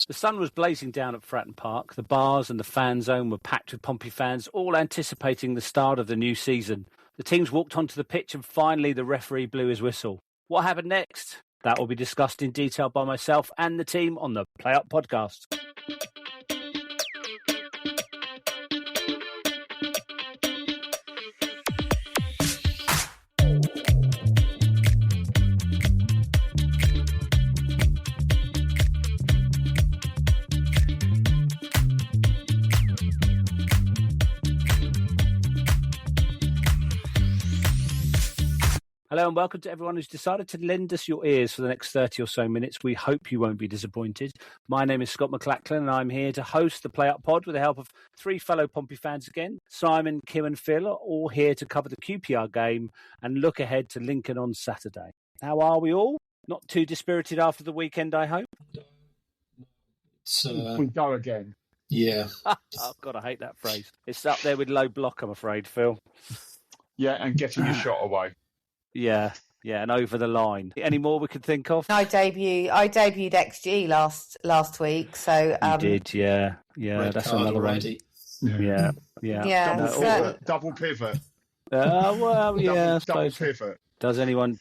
The sun was blazing down at Fratton Park. The bars and the fan zone were packed with Pompey fans, all anticipating the start of the new season. The teams walked onto the pitch and finally the referee blew his whistle. What happened next? That will be discussed in detail by myself and the team on the Play Up podcast. Hello and welcome to everyone who's decided to lend us your ears for the next 30 or so minutes. We hope you won't be disappointed. My name is Scott Mclachlan and I'm here to host the Play Up Pod with the help of three fellow Pompey fans again. Simon, Kim and Phil are all here to cover the QPR game and look ahead to Lincoln on Saturday. How are we all? Not too dispirited after the weekend, I hope? We go again. Yeah. Oh, God, I hate that phrase. It's up there with low block, I'm afraid, Phil. Yeah, and getting your shot away. Yeah, and over the line. Any more we could think of? I debuted XG last week, so you did, yeah. Red That's card another already. One. Yeah. Double pivot. Double pivot. Does anyone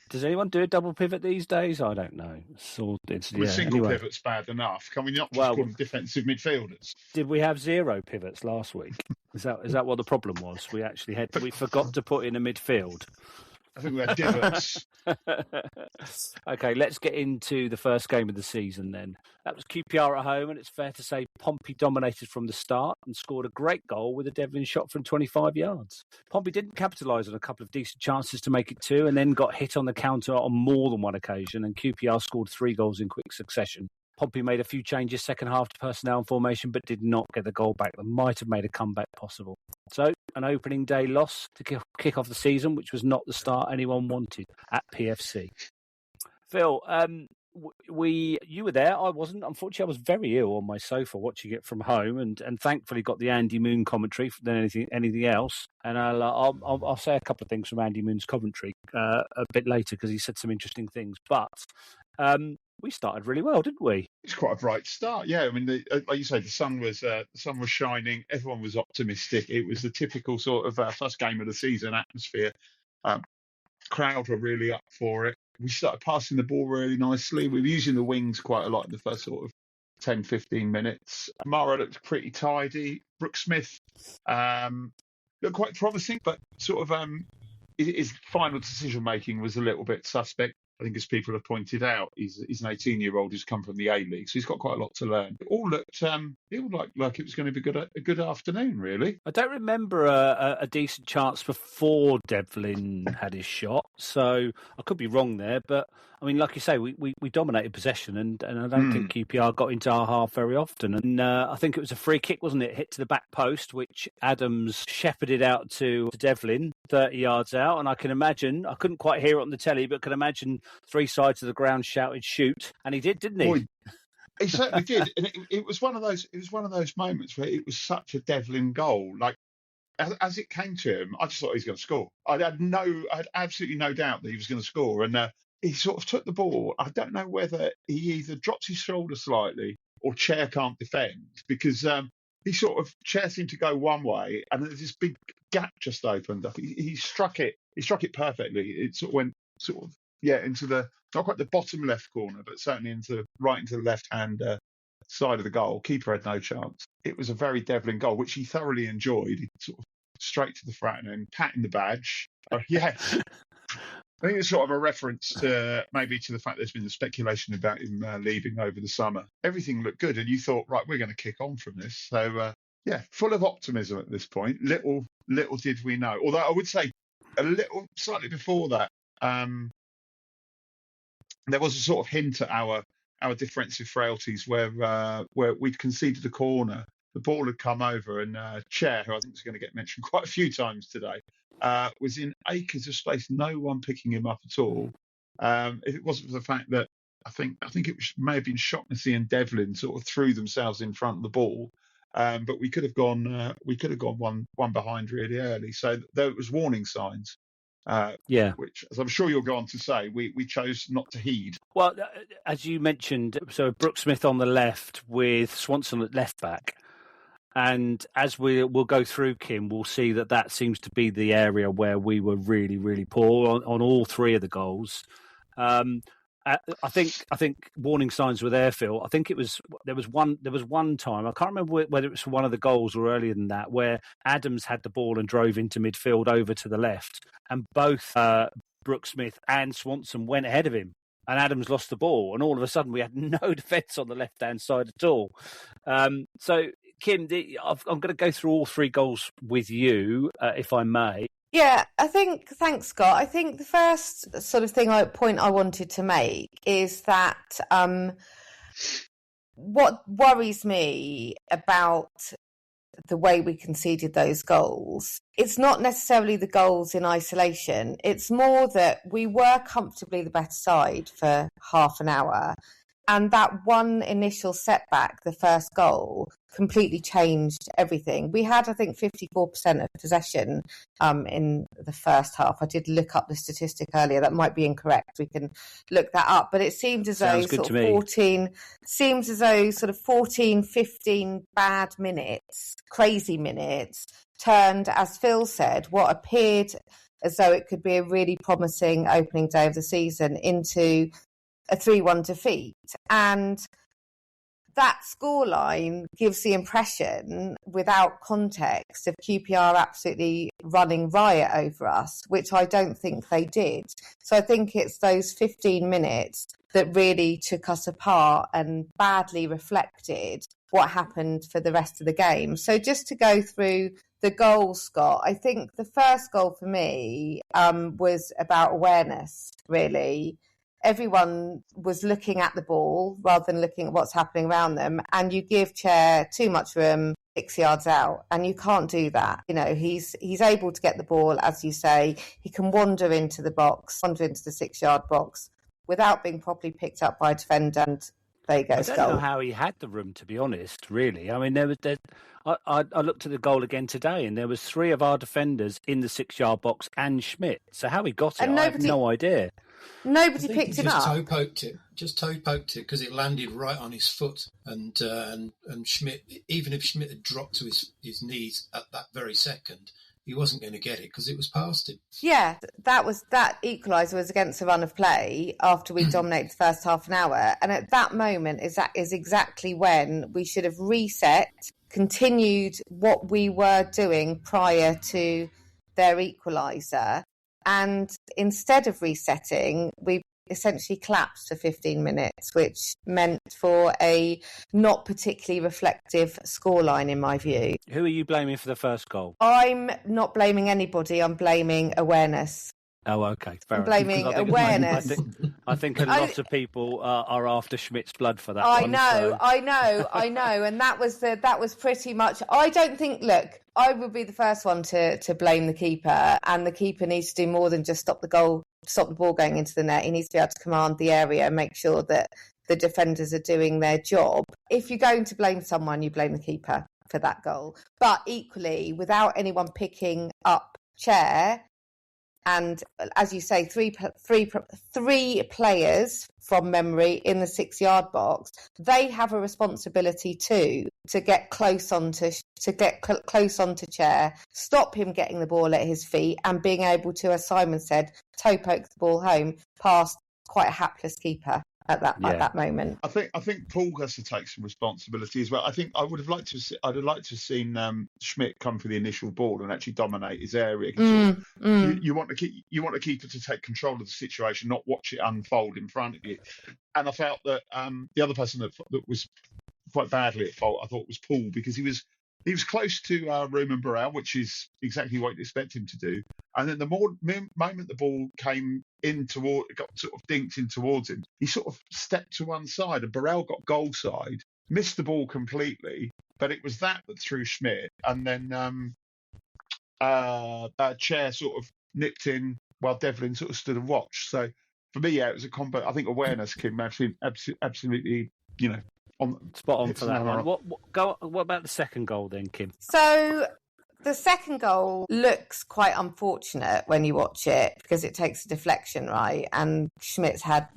do a double pivot these days? I don't know. Single pivot's bad enough. Can we not just call them defensive midfielders? Did we have zero pivots last week? Is that what the problem was? We forgot to put in a midfield. I think we had divots. Okay, let's get into the first game of the season then. That was QPR at home, and it's fair to say Pompey dominated from the start and scored a great goal with a Devlin shot from 25 yards. Pompey didn't capitalise on a couple of decent chances to make it 2 and then got hit on the counter on more than one occasion, and QPR scored 3 goals in quick succession. Pompey made a few changes second half to personnel and formation, but did not get the goal back that might have made a comeback possible. So, an opening day loss to kick off the season, which was not the start anyone wanted at PFC. Phil, you were there. I wasn't. Unfortunately, I was very ill on my sofa watching it from home, and thankfully got the Andy Moon commentary than anything else. And I'll say a couple of things from Andy Moon's commentary a bit later because he said some interesting things. But we started really well, didn't we? It's quite a bright start, yeah. I mean, like you say, the sun was shining. Everyone was optimistic. It was the typical sort of first game of the season atmosphere. Crowd were really up for it. We started passing the ball really nicely. We were using the wings quite a lot in the first sort of 10, 15 minutes. Mara looked pretty tidy. Brooks Smith looked quite promising, but sort of his final decision making was a little bit suspect. I think, as people have pointed out, he's an 18-year-old who's come from the A-League, so he's got quite a lot to learn. It all looked like it was going to be a good afternoon, really. I don't remember a decent chance before Devlin had his shot, so I could be wrong there. But, I mean, like you say, we dominated possession, and I don't think QPR got into our half very often. And I think it was a free kick, wasn't it? Hit to the back post, which Adams shepherded out to Devlin, 30 yards out. And I can imagine, I couldn't quite hear it on the telly, but can imagine 3 sides of the ground shouted shoot, and he did, didn't he? Boy, he certainly did, and it was one of those. It was one of those moments where it was such a Devlin goal. Like as it came to him, I just thought he was going to score. I had absolutely no doubt that he was going to score, and he sort of took the ball. I don't know whether he either drops his shoulder slightly or Chair can't defend, because he sort of Chair seemed to go one way, and there's this big gap just opened up. He struck it. He struck it perfectly. It sort of went into the, not quite the bottom left corner, but certainly into the left-hand side of the goal. Keeper had no chance. It was a very Devlin goal, which he thoroughly enjoyed. He sort of straight to the front and patting the badge. Yes. I think it's sort of a reference to the fact there's been the speculation about him leaving over the summer. Everything looked good, and you thought, right, we're going to kick on from this. So, full of optimism at this point. Little did we know. Although I would say slightly before that, there was a sort of hint at our defensive frailties where we'd conceded a corner. The ball had come over, and Chair, who I think is going to get mentioned quite a few times today, was in acres of space, no one picking him up at all. If it wasn't for the fact that I think it may have been Shaughnessy and Devlin sort of threw themselves in front of the ball, but we could have gone one behind really early. So there was warning signs. which, as I'm sure you'll go on to say, we chose not to heed. Well, as you mentioned, so Brooke Smith on the left with Swanson at left back. And as we'll go through, Kim, we'll see that seems to be the area where we were really, really poor on all three of the goals. I think warning signs were there, Phil. I think there was one time, I can't remember whether it was for one of the goals or earlier than that, where Adams had the ball and drove into midfield over to the left, and both Brooke Smith and Swanson went ahead of him, and Adams lost the ball, and all of a sudden we had no defence on the left-hand side at all. So, Kim, I'm going to go through all three goals with you, if I may. Yeah, thanks, Scott. I think the first sort of point I wanted to make is that what worries me about the way we conceded those goals, it's not necessarily the goals in isolation. It's more that we were comfortably the better side for half an hour. And that one initial setback, the first goal, completely changed everything. We had, I think, 54% of possession in the first half. I did look up the statistic earlier. That might be incorrect. We can look that up. But it seemed as though sort of 14, 15 bad minutes, crazy minutes, turned, as Phil said, what appeared as though it could be a really promising opening day of the season into a 3-1 defeat. And that scoreline gives the impression, without context, of QPR absolutely running riot over us, which I don't think they did. So I think it's those 15 minutes that really took us apart and badly reflected what happened for the rest of the game. So just to go through the goals, Scott, I think the first goal for me was about awareness, really. Everyone was looking at the ball rather than looking at what's happening around them. And you give Chair too much room 6 yards out, and you can't do that. You know, he's able to get the ball, as you say. He can wander into the 6-yard box without being properly picked up by a defender. And there you go. I don't know how he had the room, to be honest, really. I mean, I looked at the goal again today, and there was 3 of our defenders in the 6-yard box and Schmidt. So how he got it, I have no idea. Nobody picked him up. Just toe poked it because it landed right on his foot, and Schmidt, even if Schmidt had dropped to his knees at that very second, he wasn't going to get it because it was past him. Yeah, that equaliser was against the run of play after we dominated the first half an hour, and at that moment is exactly when we should have reset, continued what we were doing prior to their equaliser. And instead of resetting, we essentially collapsed for 15 minutes, which meant for a not particularly reflective scoreline, in my view. Who are you blaming for the first goal? I'm not blaming anybody. I'm blaming awareness. Oh, okay. I'm blaming awareness. I think a lot of people are after Schmidt's blood for that. I know, and that was pretty much. I don't think. Look, I would be the first one to blame the keeper, and the keeper needs to do more than just stop the ball going into the net. He needs to be able to command the area and make sure that the defenders are doing their job. If you're going to blame someone, you blame the keeper for that goal. But equally, without anyone picking up Chair. And as you say, three players from memory in the 6-yard box. They have a responsibility too to get close onto Chair, stop him getting the ball at his feet, and being able to, as Simon said, toe poke the ball home past quite a hapless keeper at that moment. I think Paul has to take some responsibility as well. I think I'd have liked to have seen Schmidt come for the initial ball and actually dominate his area. You want a keeper to take control of the situation, not watch it unfold in front of you. And I felt that the other person that was quite badly at fault, I thought, was Paul, because he was close to Ruben Burrell, which is exactly what you'd expect him to do. And then the moment the ball came got sort of dinked in towards him, he sort of stepped to one side, and Burrell got goal side, missed the ball completely. But it was that threw Schmidt, and then Chair sort of nipped in while Devlin sort of stood and watched. So for me, it was a combo. I think awareness came absolutely, spot on for that one. What about the second goal then, Kim? So The second goal looks quite unfortunate when you watch it because it takes a deflection, right? And Schmidt had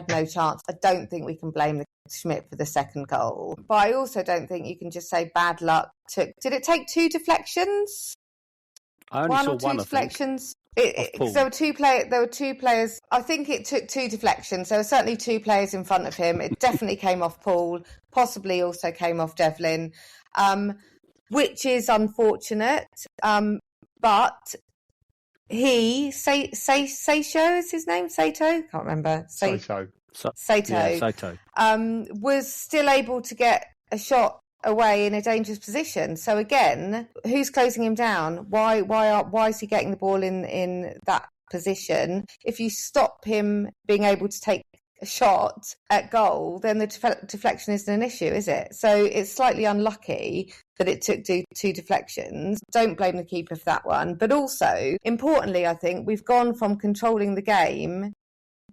no chance. I don't think we can blame Schmidt for the second goal, but I also don't think you can just say bad luck. Did it take two deflections? I only saw or two one deflections. There were two players. I think it took two deflections. There were certainly two players in front of him. It definitely came off Paul, possibly also came off Devlin, which is unfortunate. But Seisho is his name? Sato? Can't remember. Sato. Sato. Was still able to get a shot away in a dangerous position. So again, who's closing him down? Why is he getting the ball in that position? If you stop him being able to take a shot at goal, then the deflection isn't an issue, is it? So it's slightly unlucky that it took two deflections. Don't blame the keeper for that one. But also, importantly, I think we've gone from controlling the game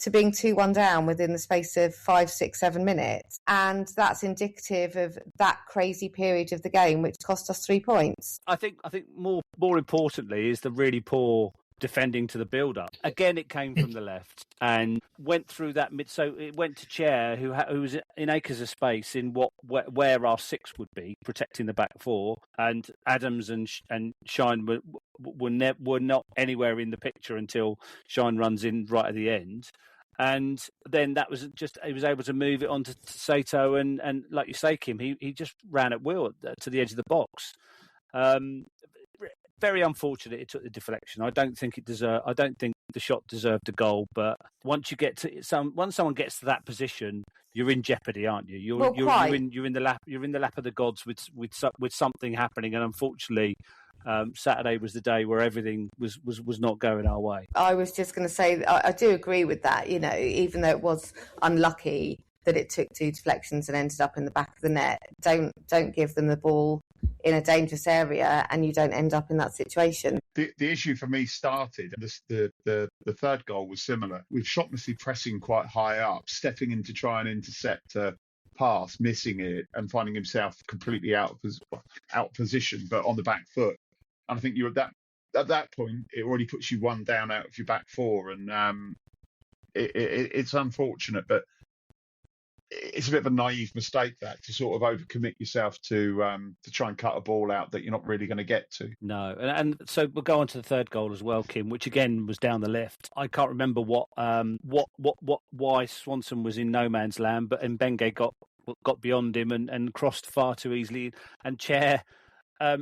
to being 2-1 down within the space of 5, 6, 7 minutes. And that's indicative of that crazy period of the game, which cost us 3 points. I think more importantly is the really poor defending to the build-up. Again, it came from the left and went through that mid. So it went to Chair, who was in acres of space in where our six would be, protecting the back four. And Adams and Shine were not anywhere in the picture until Shine runs in right at the end. And then that was just, he was able to move it on to Sato, and like you say, Kim, he just ran at will to the edge of the box. Very unfortunate it took the deflection. I don't think the shot deserved a goal, but once someone gets to that position, you're in jeopardy, aren't you? You're in the lap of the gods with something happening, and unfortunately, Saturday was the day where everything was not going our way. I was just going to say, I do agree with that. You know, even though it was unlucky that it took two deflections and ended up in the back of the net, don't give them the ball in a dangerous area and you don't end up in that situation. The issue for me started, the third goal was similar, with Shaughnessy pressing quite high up, stepping in to try and intercept a pass, missing it, and finding himself completely out of position, but on the back foot. And I think you're at that point, it already puts you one down out of your back four, and it's unfortunate, but it's a bit of a naive mistake that to sort of overcommit yourself to try and cut a ball out that you're not really going to get to. No, and so we'll go on to the third goal as well, Kim, which again was down the left. I can't remember why Swanson was in no man's land, but Mbenge got beyond him and crossed far too easily, and Chair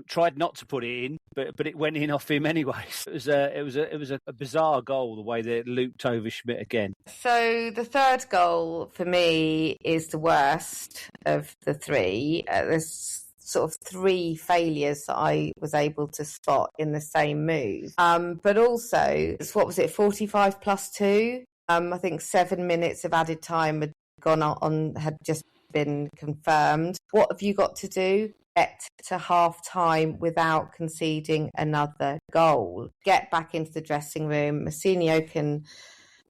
tried not to put it in, but it went in off him anyway. So it was a bizarre goal, the way that it looped over Schmidt again. So the third goal for me is the worst of the three. There's sort of three failures that I was able to spot in the same move. But also, what was it, 45 plus 2? I think 7 minutes of added time had gone on, had just been confirmed. What have you got to do? Get to half-time without conceding another goal. Get back into the dressing room. Massinio can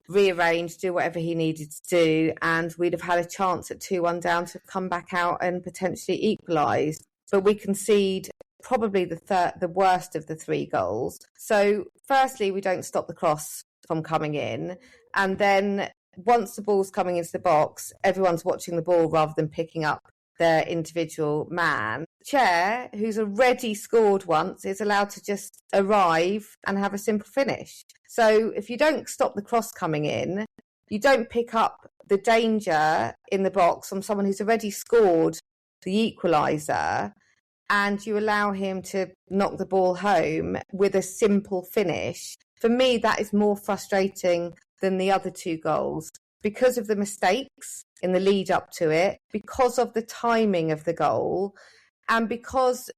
rearrange, do whatever he needed to do, and we'd have had a chance at 2-1 down to come back out and potentially equalise. But we concede probably the worst of the three goals. So firstly, we don't stop the cross from coming in, and then once the ball's coming into the box, everyone's watching the ball rather than picking up their individual man. Chair, who's already scored once, is allowed to just arrive and have a simple finish. So if you don't stop the cross coming in, you don't pick up the danger in the box from someone who's already scored the equaliser, and you allow him to knock the ball home with a simple finish. For me, that is more frustrating than the other two goals, because of the mistakes in the lead up to it, because of the timing of the goal, and because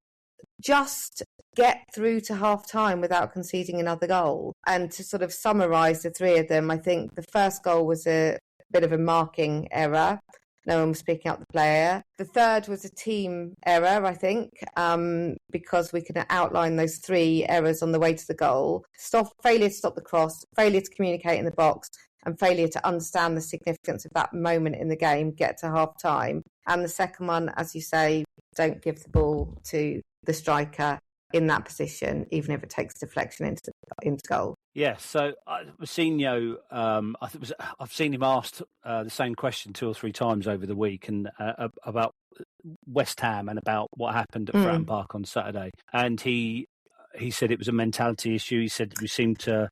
just get through to half time without conceding another goal. And to sort of summarise the three of them, I think the first goal was a bit of a marking error. No one was picking up the player. The third was a team error, I think, because we can outline those three errors on the way to the goal. Failure to stop the cross, failure to communicate in the box, and failure to understand the significance of that moment in the game, get to half time. And the second one, as you say, don't give the ball to the striker in that position, even if it takes deflection into goal. Yeah, so Mousinho, I've seen him asked the same question 2 or 3 times over the week, and about West Ham and about what happened at Fratton Park on Saturday. And he said it was a mentality issue. He said we seemed to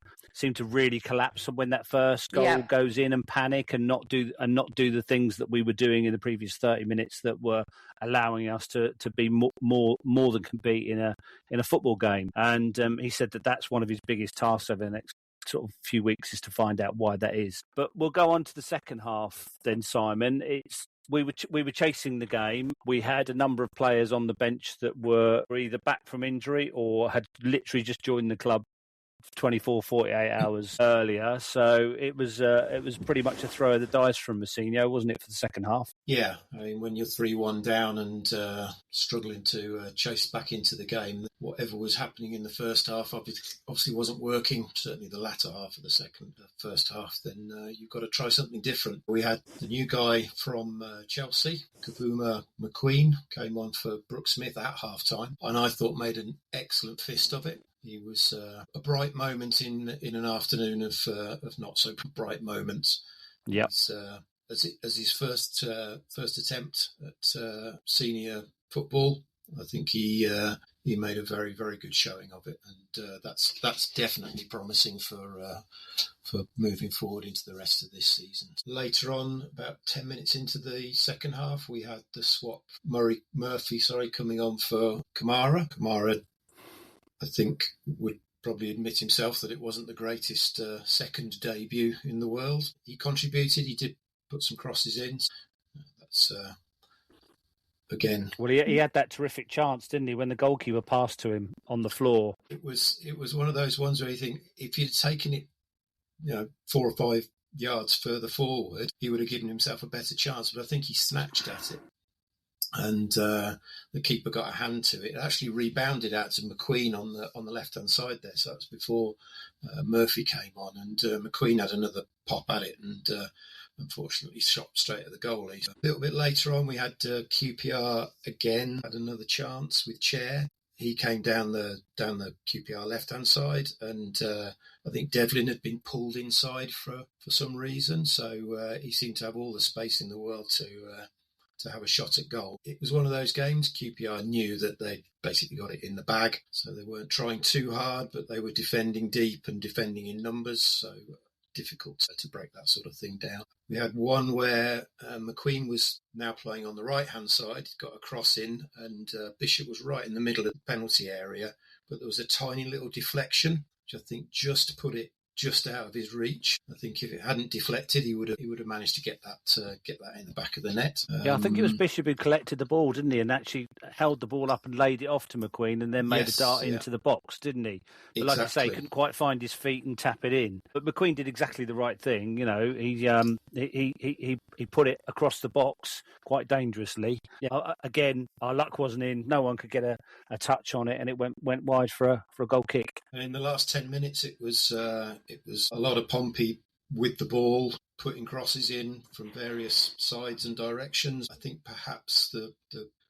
really collapse when that first goal goes in and panic and not do the things that we were doing in the previous 30 minutes that were allowing us to be more than compete in a football game. And he said that's one of his biggest tasks over the next sort of few weeks is to find out why that is. But we'll go on to the second half then, Simon. We were chasing the game. We had a number of players on the bench that were either back from injury or had literally just joined the club 24, 48 hours earlier. So it was pretty much a throw of the dice from Mousinho, wasn't it, for the second half? Yeah, I mean, when you're 3-1 down and struggling to chase back into the game, whatever was happening in the first half obviously wasn't working, certainly the latter half of the first half, then you've got to try something different. We had the new guy from Chelsea, Kavuma-McQueen, came on for Brooke Smith at half-time, and I thought made an excellent fist of it. He was a bright moment in an afternoon of not so bright moments. Yeah, as his first attempt at senior football, I think he made a very, very good showing of it, and that's definitely promising for moving forward into the rest of this season. Later on, about 10 minutes into the second half, we had the swap Murphy coming on for Kamara. Kamara, I think, would probably admit himself that it wasn't the greatest second debut in the world. He contributed. He did put some crosses in. That's again. Well, he had that terrific chance, didn't he, when the goalkeeper passed to him on the floor? It was one of those ones where you think if he'd taken it, 4 or 5 yards further forward, he would have given himself a better chance. But I think he snatched at it. And the keeper got a hand to it. It actually rebounded out to McQueen on the left-hand side there. So that was before Murphy came on. And McQueen had another pop at it and unfortunately shot straight at the goalie. A little bit later on, we had QPR again, had another chance with Chair. He came down the QPR left-hand side, and I think Devlin had been pulled inside for some reason. So he seemed to have all the space in the world to have a shot at goal. It was one of those games. QPR knew that they basically got it in the bag, so they weren't trying too hard, but they were defending deep and defending in numbers, so difficult to break that sort of thing down. We had one where McQueen was now playing on the right-hand side, got a cross in, and Bishop was right in the middle of the penalty area, but there was a tiny little deflection, which I think just put it just out of his reach. I think if it hadn't deflected, he would have managed to get that in the back of the net. I think it was Bishop who collected the ball, didn't he, and actually held the ball up and laid it off to McQueen, and then made a dart into the box, didn't he? But exactly. Like I say, he couldn't quite find his feet and tap it in. But McQueen did exactly the right thing. He put it across the box quite dangerously. Yeah. Again, our luck wasn't in. No one could get a touch on it, and it went wide for a goal kick. In the last 10 minutes, it was a lot of Pompey with the ball, putting crosses in from various sides and directions. I think perhaps the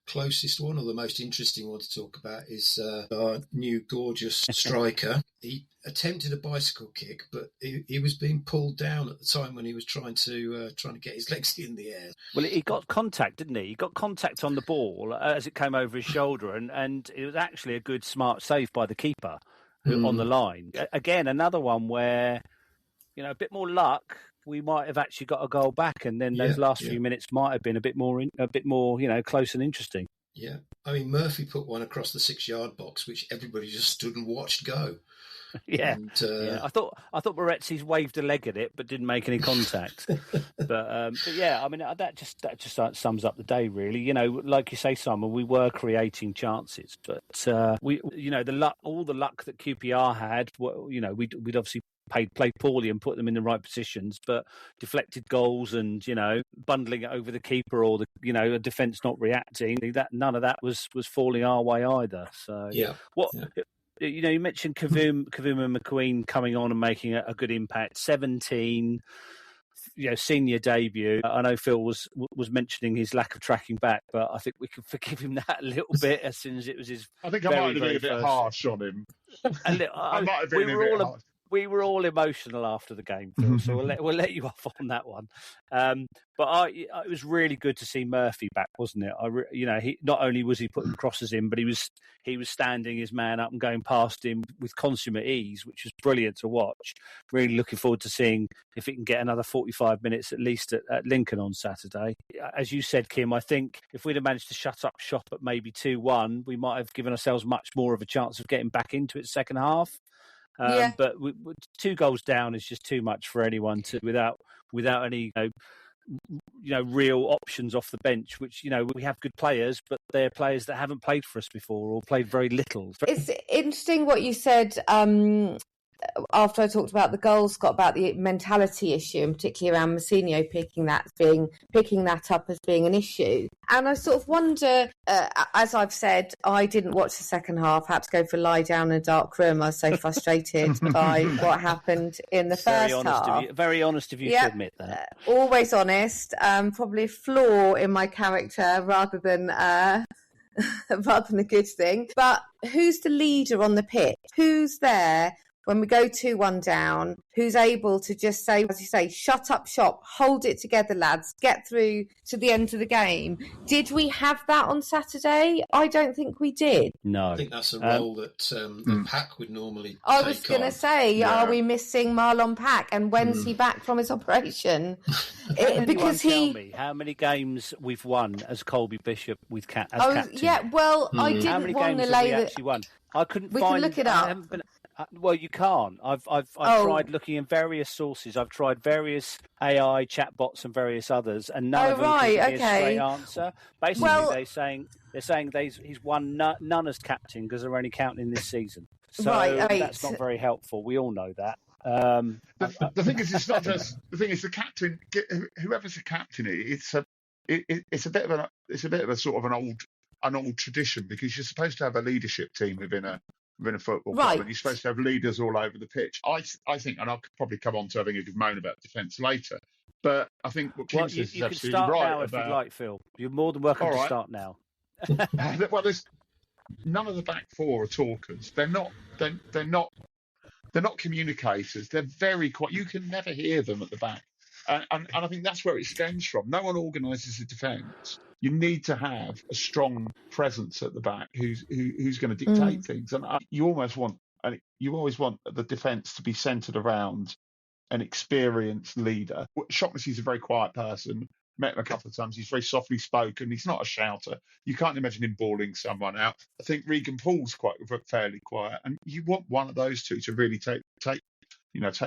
closest one or the most interesting one to talk about is our new gorgeous striker. He attempted a bicycle kick, but he was being pulled down at the time when he was trying to get his legs in the air. Well, he got contact, didn't he? He got contact on the ball as it came over his shoulder, and it was actually a good, smart save by the keeper on the line. Again, another one where, a bit more luck, we might have actually got a goal back, and then those last few minutes might have been a bit more, close and interesting. Yeah, I mean, Murphy put one across the 6-yard box, which everybody just stood and watched go. Yeah, I thought Moretzi's waved a leg at it, but didn't make any contact. but yeah, I mean that just sums up the day, really. Like you say, Simon, we were creating chances, but all the luck that QPR had, we'd obviously played poorly and put them in the right positions, but deflected goals and bundling it over the keeper or a defence not reacting. None of that was falling our way either. So you mentioned Kavuma-McQueen coming on and making a good impact. 17, senior debut. I know Phil was mentioning his lack of tracking back, but I think we can forgive him that a little bit as soon as it was his. I think I might have been a bit harsh on him. I might have been a bit harsh. We were all emotional after the game, Phil, so we'll let you off on that one. But it was really good to see Murphy back, wasn't it? He not only was he putting crosses in, but he was standing his man up and going past him with consummate ease, which was brilliant to watch. Really looking forward to seeing if it can get another 45 minutes at least at Lincoln on Saturday. As you said, Kim, I think if we'd have managed to shut up shop at maybe 2-1, we might have given ourselves much more of a chance of getting back into it second half. But 2 goals down is just too much for anyone to without any real options off the bench. Which we have good players, but they're players that haven't played for us before or played very little. It's interesting what you said after I talked about the goals, Scott, about the mentality issue, and particularly around Mousinho picking that up as being an issue. And I sort of wonder, as I've said, I didn't watch the second half. I had to go for a lie down in a dark room. I was so frustrated by what happened in the first half. Very honest of you to admit that. Always honest. Probably a flaw in my character rather than a good thing. But who's the leader on the pitch? Who's there when we go 2-1 down, who's able to just say, as you say, shut up shop, hold it together, lads, get through to the end of the game? Did we have that on Saturday? I don't think we did. No. I think that's a role that the Pack would normally I was going to say, are we missing Marlon Pack? And when's he back from his operation? Because tell me how many games we've won as Colby Bishop with captain? Yeah, well, I didn't how many want games to lay have we actually won? I couldn't we find. We can look it up. Well, you can't. I've tried looking in various sources. I've tried various AI chatbots and various others, and none of them can give me a straight answer. Basically, they're saying he's won none as captain because they're only counting this season. So that's not very helpful. We all know that. The thing is, it's not just the thing is the captain. Whoever's the captain, it's a bit of a sort of an old tradition, because you're supposed to have a leadership team within a football club, and you're supposed to have leaders all over the pitch. I think, and I'll probably come on to having a good moan about defence later, but I think what Kim says is absolutely right. You can start now if you'd like, Phil. You're more than welcome to start now. Well, there's none of the back four are talkers. They're not communicators. They're very quiet. You can never hear them at the back. And I think that's where it stems from. No one organises the defence. You need to have a strong presence at the back who's going to dictate things. And you always want the defence to be centred around an experienced leader. Shopnessy a very quiet person. Met him a couple of times. He's very softly spoken. He's not a shouter. You can't imagine him bawling someone out. I think Regan Paul's fairly quiet, and you want one of those two to really take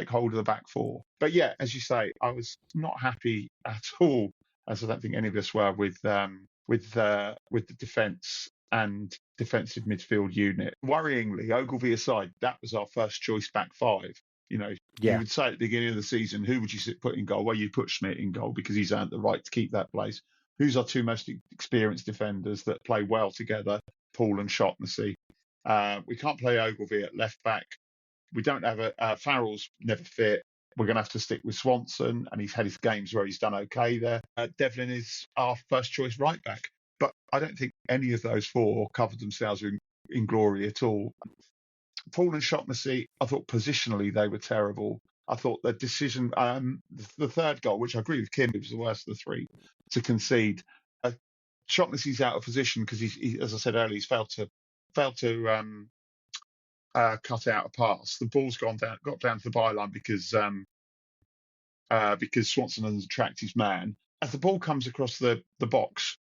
hold of the back four. But yeah, as you say, I was not happy at all, as I don't think any of us were, with the defence and defensive midfield unit. Worryingly, Ogilvie aside, that was our first choice back five. You would say at the beginning of the season, who would you put in goal? Well, you put Schmidt in goal because he's earned the right to keep that place. Who's our two most experienced defenders that play well together? Paul and Shotnessy. We can't play Ogilvie at left back. We don't have Farrell's never fit. We're going to have to stick with Swanson, and he's had his games where he's done okay there. Devlin is our first choice right back. But I don't think any of those four covered themselves in glory at all. Paul and Shotnessy, I thought positionally they were terrible. I thought the decision, the third goal, which I agree with Kim, it was the worst of the three to concede. Shotnessy's out of position because he, as I said earlier, he's failed to cut out a pass. The ball's got down to the byline because Swanson hasn't tracked his man. As the ball comes across the box,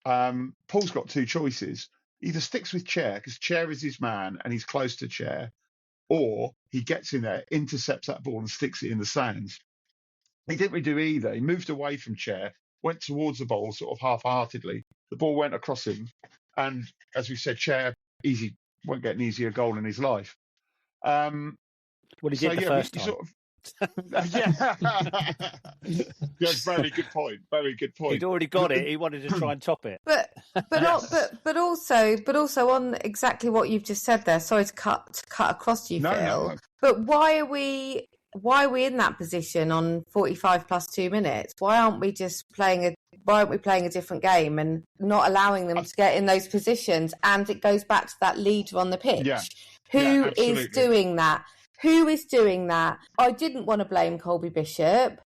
Paul's got two choices. Either sticks with Chair because Chair is his man and he's close to Chair, or he gets in there, intercepts that ball and sticks it in the sands. He didn't really do either. He moved away from Chair, went towards the ball sort of half-heartedly. The ball went across him, and as we said, Chair won't get an easier goal in his life. Well, he did the first time. Yes, very good point. Very good point. He'd already got it. He wanted to try and top it. But also on exactly what you've just said there. Sorry to cut across you, Phil. No. But why are we why are we in that position on 45 plus 2 minutes? Why aren't we playing a different game and not allowing them to get in those positions? And it goes back to that leader on the pitch. Yeah. Who is doing that? Who is doing that? I didn't want to blame Colby Bishop,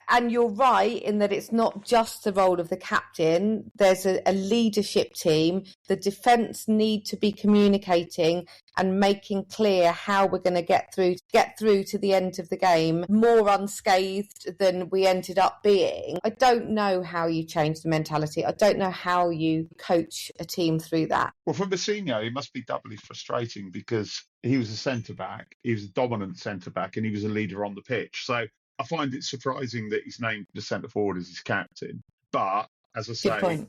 and you're right in that it's not just the role of the captain. There's a leadership team. The defence need to be communicating and making clear how we're going to get through to the end of the game more unscathed than we ended up being. I don't know how you change the mentality. I don't know how you coach a team through that. Well, for Mousinho, it must be doubly frustrating because he was a centre-back, he was a dominant centre-back, and he was a leader on the pitch. So I find it surprising that he's named the centre forward as his captain. But as I say,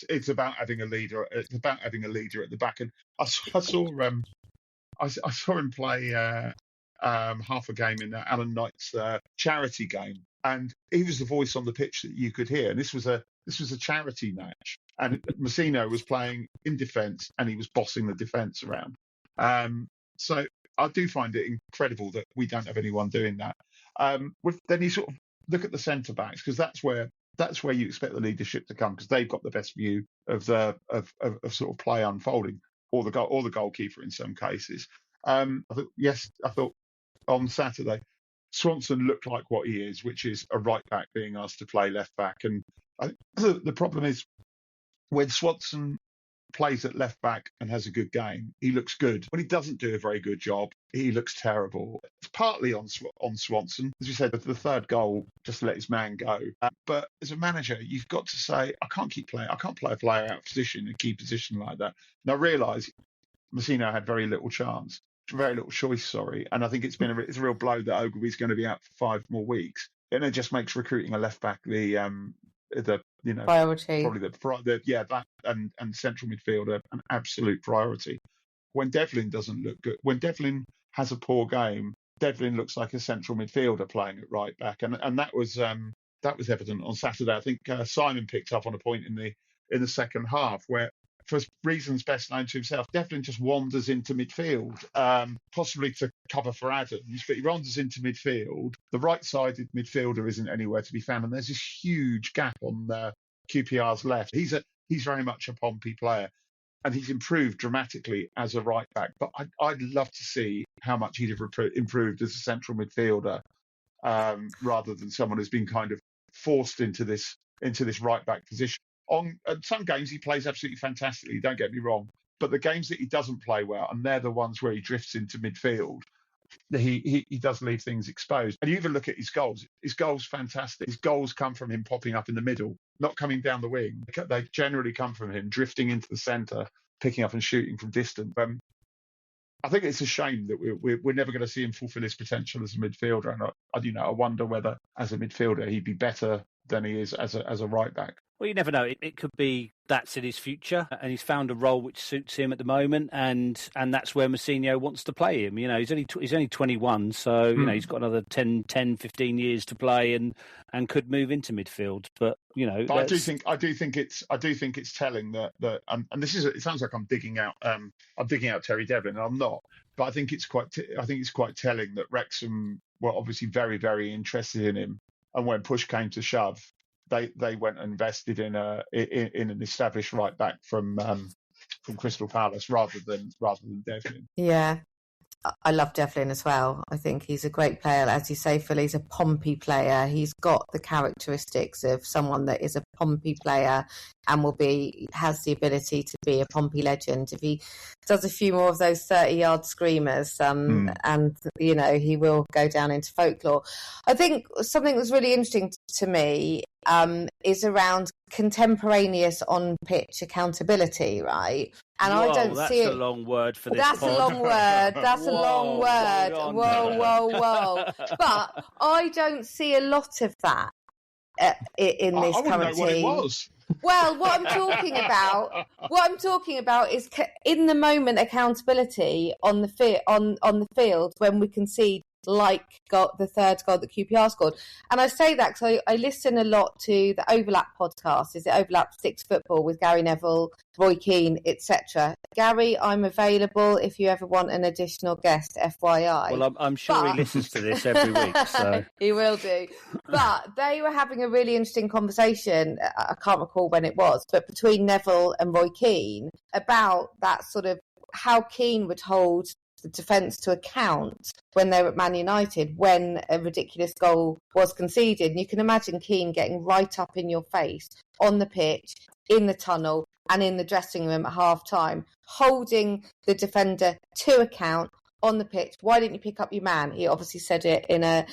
it's about having a leader. It's about having a leader at the back. And I saw him play half a game in Alan Knight's charity game, and he was the voice on the pitch that you could hear. And this was a charity match, and Mousinho was playing in defence, and he was bossing the defence around. So I do find it incredible that we don't have anyone doing that. Then you sort of look at the centre backs, because that's where you expect the leadership to come, because they've got the best view of sort of play unfolding, or the goalkeeper in some cases. I thought on Saturday, Swanson looked like what he is, which is a right back being asked to play left back. And I think the problem is when Swanson plays at left back and has a good game, he looks good. When he doesn't do a very good job, he looks terrible. It's partly on Swanson. As you said, the third goal, just to let his man go. But as a manager, you've got to say, I can't keep playing. I can't play a player out of position, a key position like that. And I realise Mousinho had very little choice, and I think it's a real blow that Ogilvy's going to be out for 5 more weeks. And it just makes recruiting a left back the priority. Probably that and central midfielder an absolute priority. When Devlin doesn't look good, when Devlin has a poor game, Devlin looks like a central midfielder playing at right back, and that was evident on Saturday. I think Simon picked up on a point in the second half where, for reasons best known to himself, Devlin just wanders into midfield, possibly to cover for Adams, but he wanders into midfield. The right-sided midfielder isn't anywhere to be found, and there's this huge gap on QPR's left. He's very much a Pompey player, and he's improved dramatically as a right-back. But I'd love to see how much he'd have improved as a central midfielder, rather than someone who's been kind of forced into this right-back position. On some games, he plays absolutely fantastically, don't get me wrong. But the games that he doesn't play well, and they're the ones where he drifts into midfield, he does leave things exposed. And you even look at his goals. His goals fantastic. His goals come from him popping up in the middle, not coming down the wing. They generally come from him drifting into the centre, picking up and shooting from distance. I think it's a shame that we're never going to see him fulfil his potential as a midfielder. And I wonder whether, as a midfielder, he'd be better than he is as a right back. Well, you never know. It could be that's in his future, and he's found a role which suits him at the moment, and that's where Mousinho wants to play him. He's only 21, so he's got another 10, 15 years to play, and could move into midfield. But But I do think it's telling that and this is, it sounds like I'm digging out Terry Devlin, and I'm not. But I think it's quite telling that Wrexham were obviously very, very interested in him, and when push came to shove, they went and invested in an established right back from Crystal Palace rather than Devlin. Yeah, I love Devlin as well. I think he's a great player. As you say, Phil, he's a Pompey player. He's got the characteristics of someone that is a Pompey player and has the ability to be a Pompey legend. If he does a few more of those 30-yard screamers, and he will go down into folklore. I think something that's really interesting to me is around contemporaneous on-pitch accountability, right? And I don't see it. That's a long word for this. That's a long word. That's a long word. Whoa. But I don't see a lot of that in this current team. I wouldn't know what it was. Well, what I'm talking about is in the moment accountability on the field when we concede like the third goal that QPR scored. And I say that because I listen a lot to the Overlap podcast. Is it Overlap 6 Football with Gary Neville, Roy Keane, etc. Gary, I'm available if you ever want an additional guest, FYI. Well, I'm sure he listens to this every week. So. He will do. But they were having a really interesting conversation, I can't recall when it was, but between Neville and Roy Keane about that sort of how Keane would hold the defence to account when they were at Man United when a ridiculous goal was conceded. And you can imagine Keane getting right up in your face on the pitch, in the tunnel and in the dressing room at half-time, holding the defender to account on the pitch. Why didn't you pick up your man? He obviously said it in a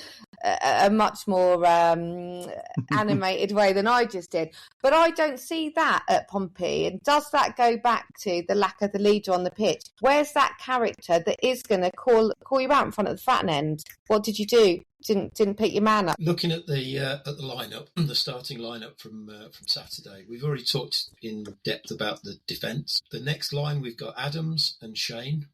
much more animated way than I just did. But I don't see that at Pompey. And does that go back to the lack of the leader on the pitch? Where's that character that is going to call you out in front of the fat end? What did you do? Didn't pick your man up. Looking at the lineup, the starting lineup from Saturday, we've already talked in depth about the defence. The next line we've got Adams and Shine,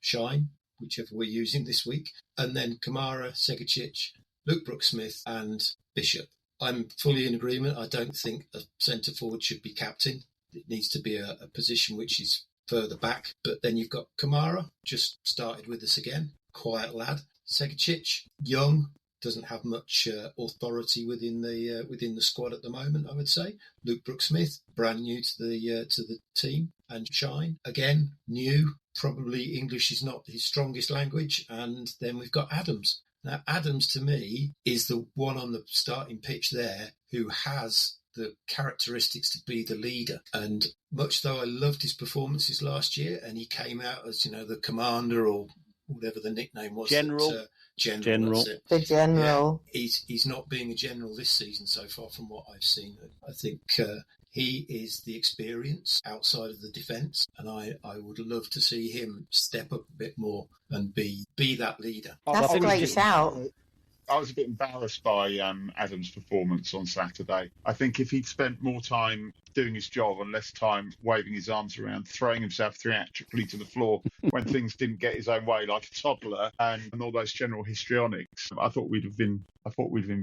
whichever we're using this week, and then Kamara, Segicic, Luke Brooks-Smith and Bishop. I'm fully in agreement. I don't think a centre-forward should be captain. It needs to be a position which is further back. But then you've got Kamara, just started with us again, quiet lad. Segicic, young, doesn't have much authority within the squad at the moment, I would say. Luke Brooks-Smith, brand new to the team. And Shine, again, new. Probably English is not his strongest language. And then we've got Adams. Now, Adams, to me, is the one on the starting pitch there who has the characteristics to be the leader. And much though I loved his performances last year, and he came out as, the commander or whatever the nickname was. General. General. The general. Yeah, he's not being a general this season so far from what I've seen. I think he is the experience outside of the defence, and I would love to see him step up a bit more and be that leader. That's a great shout. I was a bit embarrassed by Adams' performance on Saturday. I think if he'd spent more time doing his job and less time waving his arms around, throwing himself theatrically to the floor when things didn't get his own way, like a toddler, and all those general histrionics, I thought we'd have been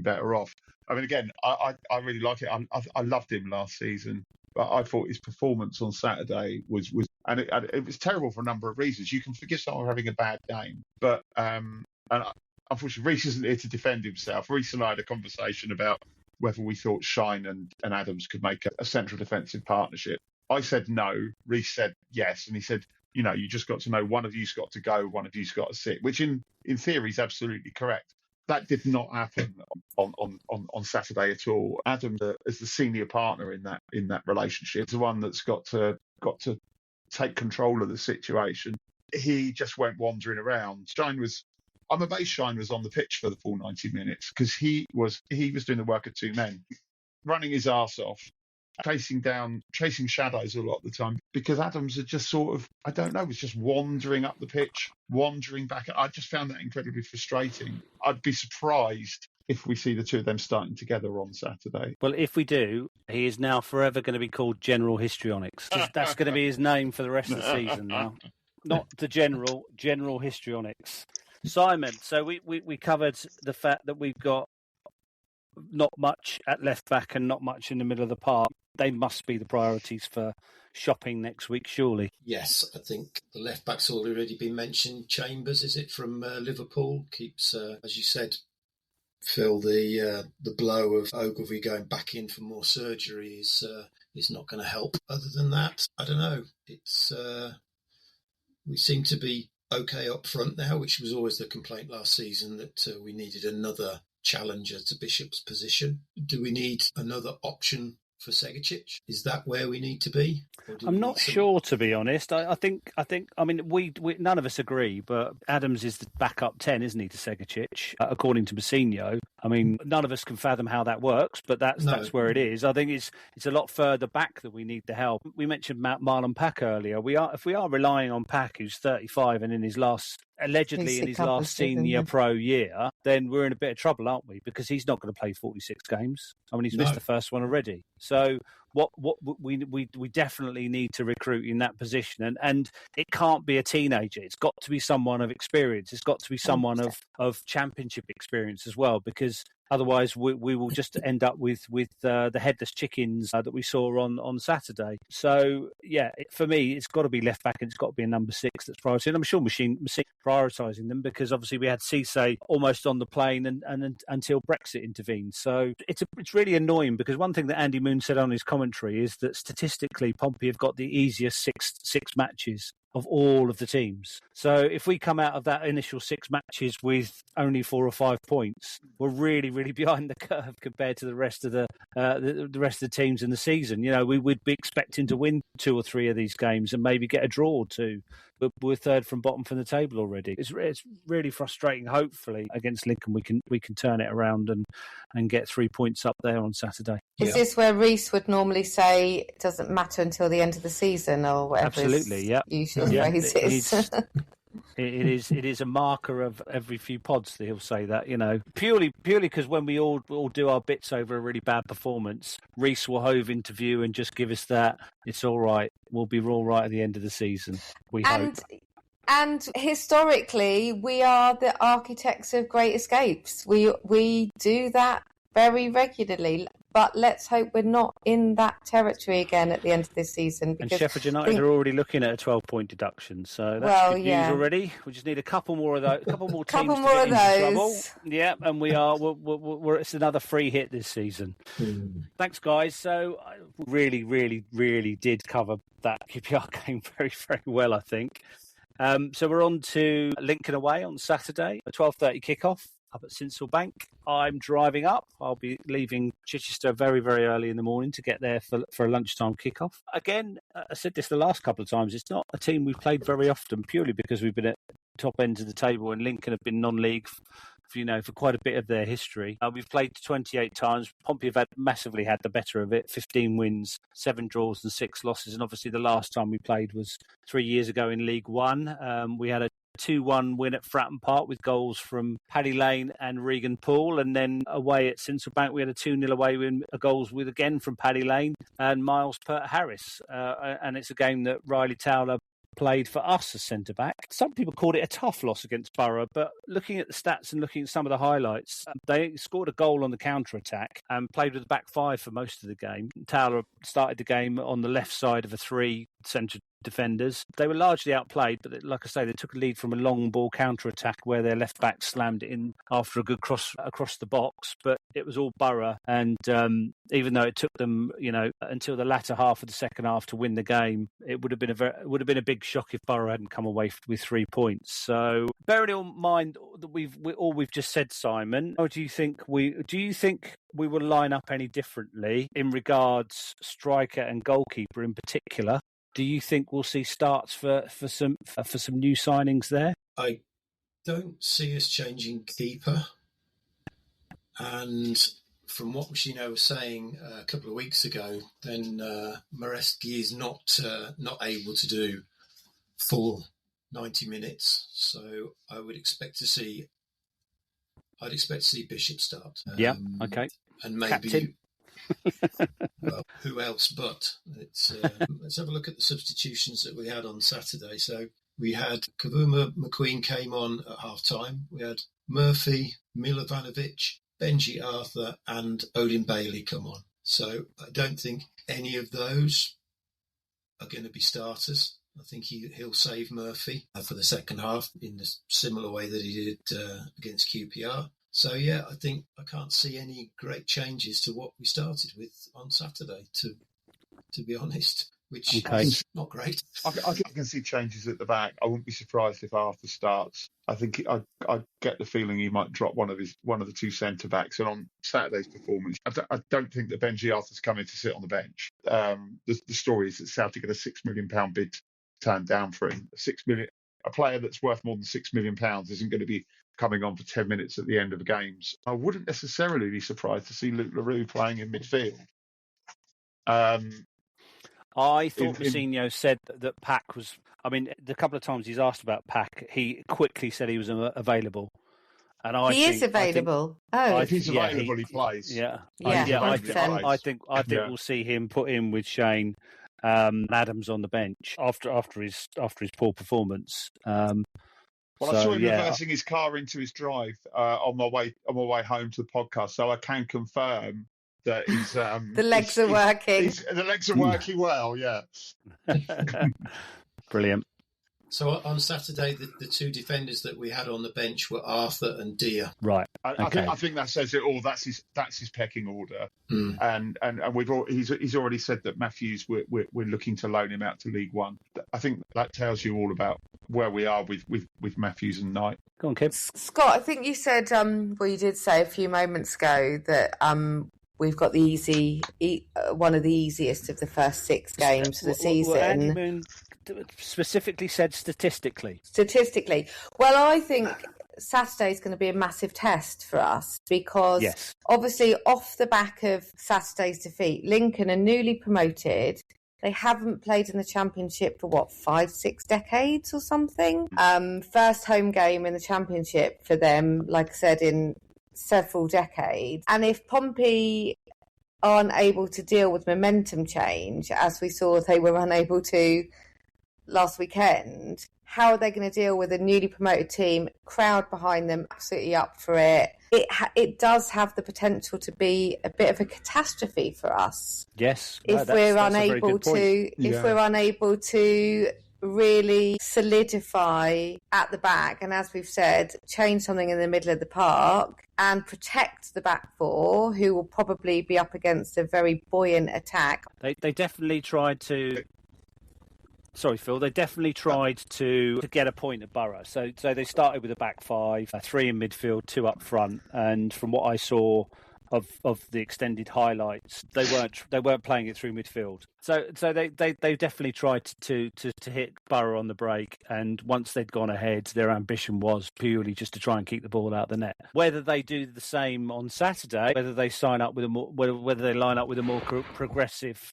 better off. I mean, again, I really like it. I loved him last season, but I thought his performance on Saturday was and it was terrible for a number of reasons. You can forgive someone having a bad game, but unfortunately, Reece isn't here to defend himself. Reece and I had a conversation about whether we thought Shine and Adams could make a central defensive partnership. I said no. Reece said yes. And he said, you just got to know one of you's got to go, one of you's got to sit, which in theory is absolutely correct. That did not happen on Saturday at all. Adam, as the senior partner in that relationship, is the one that's got to take control of the situation. He just went wandering around. I'm amazed Shine was on the pitch for the full 90 minutes because he was doing the work of two men, running his arse off, chasing shadows a lot of the time, because Adams had just sort of, I don't know, was just wandering up the pitch, wandering back. I just found that incredibly frustrating. I'd be surprised if we see the two of them starting together on Saturday. Well, if we do, he is now forever going to be called General Histrionics. That's going to be his name for the rest of the season now. Not the General Histrionics. Simon, so we covered the fact that we've got not much at left back and not much in the middle of the park. They must be the priorities for shopping next week, surely. Yes, I think the left back's already been mentioned. Chambers, is it, from Liverpool? Keeps, as you said, Phil, the blow of Ogilvy going back in for more surgery is not going to help. Other than that, I don't know. It's we seem to be okay up front now, which was always the complaint last season, that we needed another challenger to Bishop's position. Do we need another option for Segicic? Is that where we need to be? I'm not sure, to be honest. I think. I mean, we none of us agree, but Adams is the backup 10, isn't he, to Segicic, according to Mousinho. I mean, none of us can fathom how that works, but that's where it is. I think it's a lot further back that we need the help. We mentioned Marlon Pack earlier. If we are relying on Pack, who's 35 and allegedly in his last senior pro year, then we're in a bit of trouble, aren't we? Because he's not going to play 46 games. I mean, he's missed the first one already. So what we definitely need to recruit in that position, and it can't be a teenager. It's got to be someone of experience. It's got to be someone of championship experience as well, because otherwise we will just end up with the headless chickens that we saw on Saturday. So yeah, for me, it's got to be left back, and it's got to be a number 6 that's prioritising. I'm sure Machine prioritising them, because obviously we had Cisse almost on the plane and until Brexit intervened. So it's really annoying, because one thing that Andy Moon said on his commentary is that statistically Pompey have got the easiest six matches of all of the teams. So if we come out of that initial 6 matches with only 4 or 5 points, we're really, really behind the curve compared to the rest of the rest of the teams in the season. You know, we would be expecting to win 2 or 3 of these games and maybe get a draw or 2. But we're third from bottom from the table already. It's really frustrating. Hopefully against Lincoln we can turn it around and get 3 points up there on Saturday. Is this where Reece would normally say it doesn't matter until the end of the season, or whatever? Absolutely, yeah. Usual phrase is. It is a marker of every few pods that he'll say that, you know, purely because when we all do our bits over a really bad performance, Reece will hove into view and just give us that it's all right, we'll be all right at the end of the season, we hope. And historically, we are the architects of great escapes. We do that very regularly. But let's hope we're not in that territory again at the end of this season. And Sheffield United are already looking at a 12-point deduction, so that's good news already. We just need a couple more of those, a couple more teams to get into trouble. Yeah, and we're it's another free hit this season. Thanks, guys. So I really, really, really did cover that QPR game very, very well, I think. So we're on to Lincoln away on Saturday, a 12:30 kickoff up at Sincil Bank. I'm driving up. I'll be leaving Chichester very, very early in the morning to get there for a lunchtime kickoff. Again, I said this the last couple of times, it's not a team we've played very often, purely because we've been at the top end of the table, and Lincoln have been non-league for quite a bit of their history. We've played 28 times. Pompey have massively had the better of it. 15 wins, 7 draws and 6 losses. And obviously the last time we played was 3 years ago in League One. We had a 2-1 win at Fratton Park with goals from Paddy Lane and Regan Poole, and then away at Sincil Bank we had a 2-0 away win, goals with again from Paddy Lane and Miles Pert Harris, and it's a game that Riley Towler played for us as centre-back. Some people called it a tough loss against Borough, but looking at the stats and looking at some of the highlights, they scored a goal on the counter-attack and played with the back 5 for most of the game. Towler started the game on the left side of a 3 centre defenders. They were largely outplayed, but like I say, they took a lead from a long ball counter-attack where their left back slammed it in after a good cross across the box, but it was all Borough, and even though it took them, until the latter half of the second half to win the game, it would have been a big shock if Borough hadn't come away with 3 points. So bearing in mind that we've just said, Simon, or do you think we will line up any differently in regards striker and goalkeeper in particular? Do you think we'll see starts for some new signings there? I don't see us changing keeper. And from what Machino was saying a couple of weeks ago, then Moreski is not able to do full 90 minutes. So I would expect to see. I'd expect to see Bishop start. Okay. And maybe. Captain. Well, who else but? Let's have a look at the substitutions that we had on Saturday. So we had Kavuma-McQueen came on at half-time. We had Murphy, Milovanovic, Benji Arthur and Odin Bailey come on. So I don't think any of those are going to be starters. I think he'll save Murphy for the second half in a similar way that he did against QPR. So, yeah, I can't see any great changes to what we started with on Saturday, to be honest, which is not great. I can see changes at the back. I wouldn't be surprised if Arthur starts. I think I get the feeling he might drop one of the 2 centre-backs. And on Saturday's performance, I don't think that Benji Arthur's coming to sit on the bench. The story is that Celtic got a £6 million bid turned down for him. A player that's worth more than £6 million isn't going to be coming on for 10 minutes at the end of the games. I wouldn't necessarily be surprised to see Luke LaRue playing in midfield. I thought Mousinho said that Pack was... I mean, the couple of times he's asked about Pack, he quickly said he was available. And I He think, is available. If he's available, he plays. Yeah, Yeah, I think we'll see him put in with Shane Adams on the bench after his poor performance. I saw him reversing his car into his drive on my way home to the podcast, so I can confirm that he's the legs are working. The legs are working well. Yeah, brilliant. So on Saturday, the two defenders that we had on the bench were Arthur and Dia. Right. I think that says it all. That's his pecking order. And he's already said that Matthews we're looking to loan him out to League One. I think that tells you all about where we are with Matthews and Knight. Go on, Kim. Scott, I think you said you did say a few moments ago that we've got one of the easiest of the first 6 games of the season. Specifically said statistically. Well, I think Saturday is going to be a massive test for us because obviously off the back of Saturday's defeat, Lincoln are newly promoted. They haven't played in the Championship for 5-6 decades or something. First home game in the Championship for them, like I said, in several decades. And if Pompey aren't able to deal with momentum change, as we saw they were unable to last weekend, how are they going to deal with a newly promoted team, crowd behind them, absolutely up for it? It does have the potential to be a bit of a catastrophe for us. Yes, if we're unable to really solidify at the back, and as we've said, change something in the middle of the park and protect the back four, who will probably be up against a very buoyant attack. They definitely tried to. Sorry, Phil. They definitely tried to get a point at Borough. So they started with a back 5, 3 in midfield, 2 up front. And from what I saw of the extended highlights, they weren't playing it through midfield. So they definitely tried to hit Borough on the break. And once they'd gone ahead, their ambition was purely just to try and keep the ball out of the net. Whether they do the same on Saturday, whether they line up with a more progressive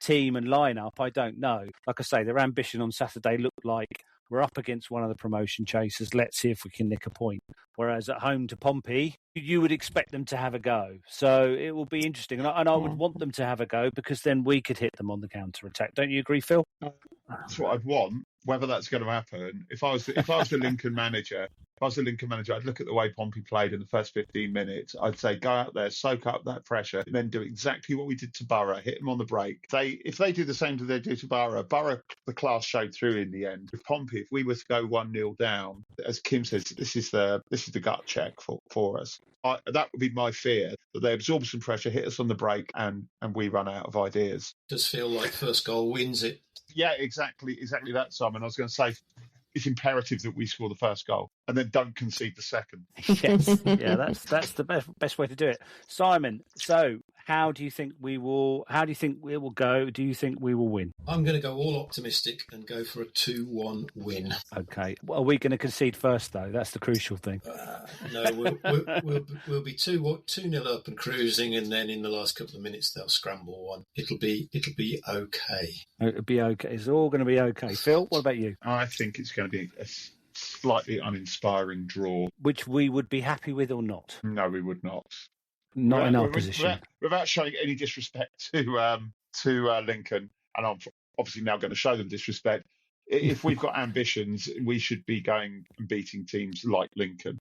team and lineup, I don't know. Like I say, their ambition on Saturday looked like we're up against one of the promotion chasers. Let's see if we can nick a point. Whereas at home to Pompey, you would expect them to have a go. So it will be interesting, and I would want them to have a go because then we could hit them on the counter attack. Don't you agree, Phil? That's what I'd want. Whether that's going to happen, if I was the Lincoln manager. I'd look at the way Pompey played in the first 15 minutes. I'd say, go out there, soak up that pressure, and then do exactly what we did to Borough, hit them on the break. If they do the same as they do to Borough, the class showed through in the end. With Pompey, if we were to go 1-0 down, as Kim says, this is the gut check for us. That would be my fear, that they absorb some pressure, hit us on the break, and we run out of ideas. Does feel like first goal wins it. Yeah, exactly that, Simon. I was going to say, it's imperative that we score the first goal and then don't concede the second. Yes, yeah, that's the best way to do it. Simon, so how do you think it will go? Do you think we will win? I'm going to go all optimistic and go for a 2-1 win. Okay. Are we going to concede first, though? That's the crucial thing. No, we'll be 2-0 up and cruising, and then in the last couple of minutes they'll scramble one. It'll be okay. It'll be okay. It's all going to be okay. Phil, what about you? I think it's going to be a slightly uninspiring draw. Which we would be happy with or not? No, we would not. Not in our position. Without showing any disrespect to Lincoln, and I'm obviously now going to show them disrespect. If we've got ambitions, we should be going and beating teams like Lincoln,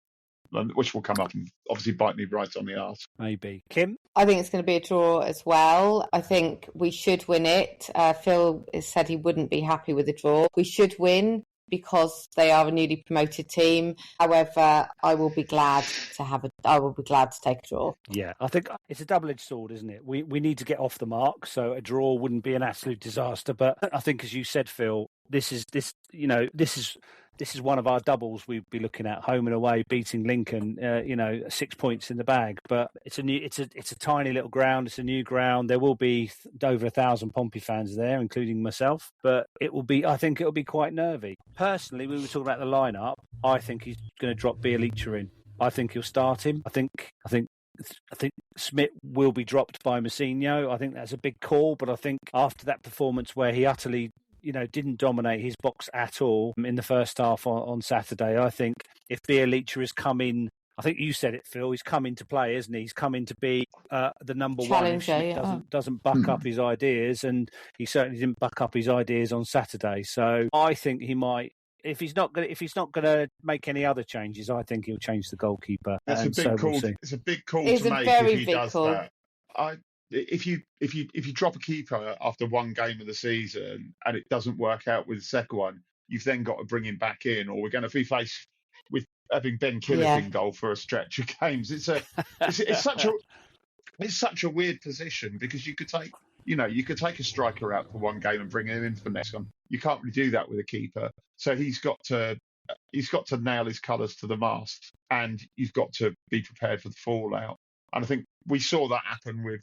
which will come up and obviously bite me right on the arse. Maybe. Kim? I think it's going to be a draw as well. I think we should win it. Phil said he wouldn't be happy with a draw. We should win because they are a newly promoted team. However, I will be glad to take a draw. Yeah, I think it's a double-edged sword, isn't it? We need to get off the mark, so a draw wouldn't be an absolute disaster. But I think, as you said, Phil, this is one of our doubles we'd be looking at, home and away, beating Lincoln. 6 points in the bag, but it's a tiny little ground. It's a new ground. There will be over 1,000 Pompey fans there, including myself. But I think it'll be quite nervy. Personally, we were talking about the lineup. I think he's going to drop Bialica in. I think he'll start him. I think Smith will be dropped by Mousinho. I think that's a big call, but I think after that performance where he utterly didn't dominate his box at all in the first half on Saturday, I think if Bialica has come in I think you said it, Phil. He's come into play, isn't he? He's come in to be the number one. If Challenger, doesn't buck up his ideas, and he certainly didn't buck up his ideas on Saturday. So I think he might. If he's not going to make any other changes, I think he'll change the goalkeeper. That's a big call. It's a big call It's to a make very if he big does call. that. If you drop a keeper after one game of the season and it doesn't work out with the second one, you've then got to bring him back in, or we're going to be faced with having Ben Killick in goal for a stretch of games. It's such a weird position, because you could take a striker out for one game and bring him in for the next one. You can't really do that with a keeper. So he's got to nail his colours to the mast, and you've got to be prepared for the fallout. And I think we saw that happen with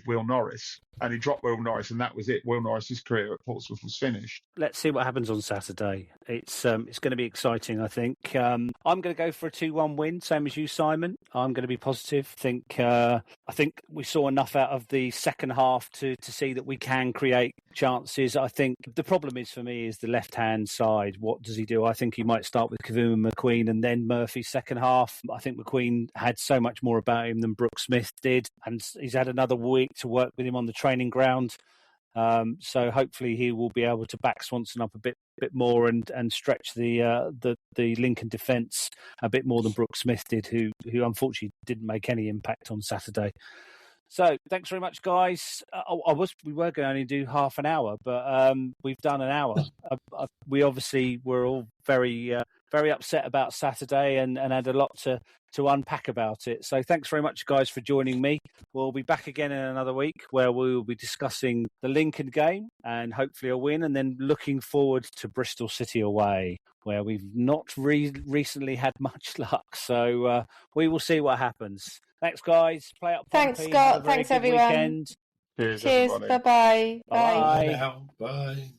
Will Norris, and he dropped Will Norris, and that was it. Will Norris's career at Portsmouth was finished. Let's see what happens on Saturday. It's going to be exciting, I think. I'm going to go for a 2-1 win, same as you, Simon. I'm going to be positive. I think we saw enough out of the second half to see that we can create chances. I think the problem is, for me, is the left-hand side. What does he do? I think he might start with Kavuma-McQueen and then Murphy second half. I think McQueen had so much more about him than Brooks Smith did, and he's had another week to work with him on the training ground. So hopefully he will be able to back Swanson up a bit more and stretch the Lincoln defence a bit more than Brooks Smith did, who unfortunately didn't make any impact on Saturday. So thanks very much, guys. We were going to only do half an hour, but we've done an hour. We obviously were all very upset about Saturday and had a lot to unpack about it. So thanks very much, guys, for joining me. We'll be back again in another week where we will be discussing the Lincoln game and hopefully a win, and then looking forward to Bristol City away, where we've not recently had much luck. So we will see what happens. Thanks, guys. Play Up Pompey. Thanks, Scott. Thanks, everyone. Weekend. Cheers. Bye-bye. Bye. Bye.